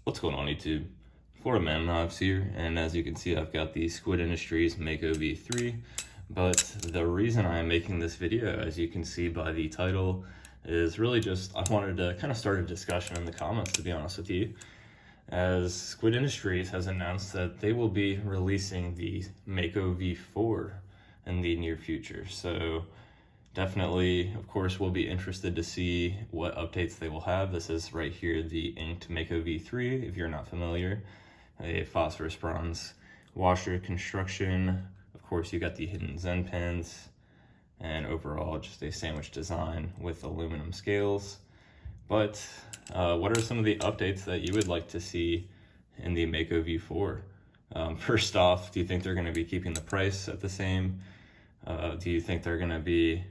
What's going on YouTube? Florida Man Knives here, and as you can see I've got the Squid Industries Mako V4, but the reason I am making this video, as you can see by the title, is really just I wanted to kind of start a discussion in the comments, to be honest with you, as Squid Industries has announced that they will be releasing the Mako V4 in the near future. So definitely, of course, we'll be interested to see what updates they will have. This is right here, the inked Mako V4, if you're not familiar. A phosphorus bronze washer construction. Of course, you got the hidden Zen pins, and overall just a sandwich design with aluminum scales. But what are some of the updates that you would like to see in the Mako V4? First off, do you think they're going to be keeping the price at the same? Do you think they're going to be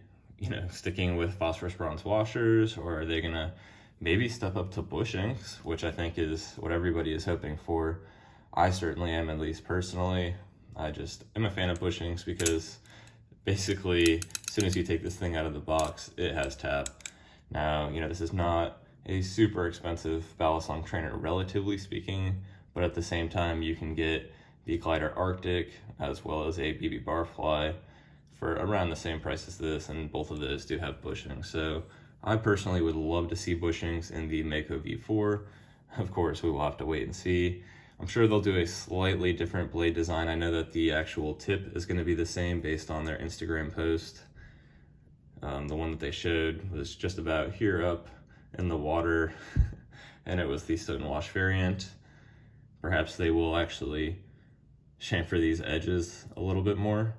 sticking with phosphorus bronze washers, or are they gonna maybe step up to bushings, which I think is what everybody is hoping for. I certainly am, at least personally. I just am a fan of bushings because basically as soon as you take this thing out of the box, it has tap. Now, this is not a super expensive Balisong trainer, relatively speaking, but at the same time you can get the Glider Arctic as well as a BB Barfly for around the same price as this, and both of those do have bushings. So I personally would love to see bushings in the Mako V4. Of course, we will have to wait and see. I'm sure they'll do a slightly different blade design. I know that the actual tip is going to be the same based on their Instagram post. The one that they showed was just about here up in the water, and it was the Stonewash variant. Perhaps they will actually chamfer these edges a little bit more.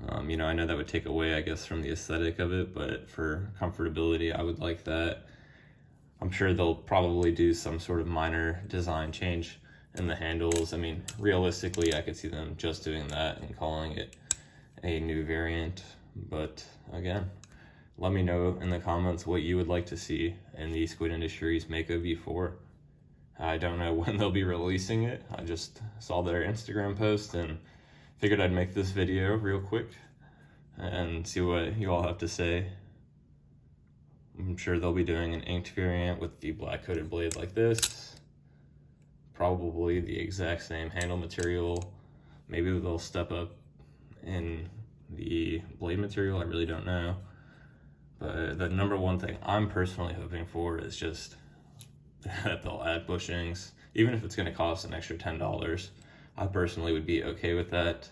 I know that would take away, I guess, from the aesthetic of it, but for comfortability, I would like that. I'm sure they'll probably do some sort of minor design change in the handles. I mean, realistically, I could see them just doing that and calling it a new variant. But again, let me know in the comments what you would like to see in the Squid Industries Mako V4. I don't know when they'll be releasing it. I just saw their Instagram post and figured I'd make this video real quick and see what you all have to say. I'm sure they'll be doing an inked variant with the black coated blade like this. Probably the exact same handle material. Maybe they'll step up in the blade material, I really don't know. But the number one thing I'm personally hoping for is just that they'll add bushings, even if it's going to cost an extra $10. I personally would be okay with that,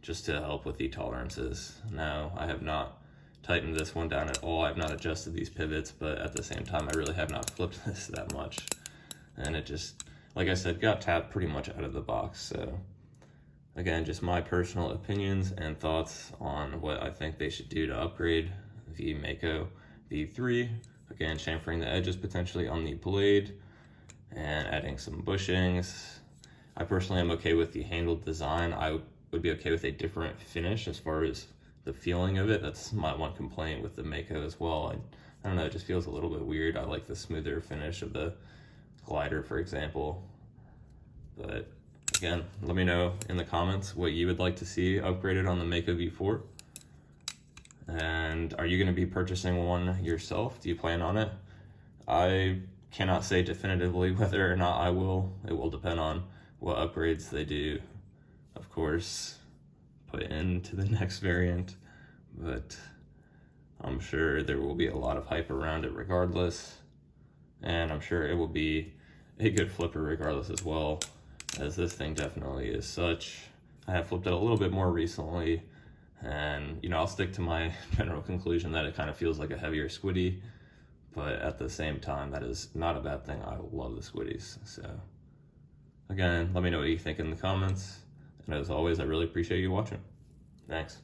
just to help with the tolerances. Now, I have not tightened this one down at all. I have not adjusted these pivots, but at the same time, I really have not flipped this that much. And it just, like I said, got tapped pretty much out of the box. So again, just my personal opinions and thoughts on what I think they should do to upgrade the Mako V4. Again, chamfering the edges potentially on the blade and adding some bushings. I personally am okay with the handle design. I would be okay with a different finish as far as the feeling of it. That's my one complaint with the Mako as well. I don't know, it just feels a little bit weird. I like the smoother finish of the Glider, for example. But again, let me know in the comments what you would like to see upgraded on the Mako V4. And are you going to be purchasing one yourself? Do you plan on it? I cannot say definitively whether or not I will. It will depend on what upgrades they do, of course, put into the next variant, but I'm sure there will be a lot of hype around it regardless, and I'm sure it will be a good flipper regardless as well, as this thing definitely is such. I have flipped it a little bit more recently, and I'll stick to my general conclusion that it kind of feels like a heavier squiddy, but at the same time, that is not a bad thing. I love the squiddies. So again, let me know what you think in the comments. And as always, I really appreciate you watching. Thanks.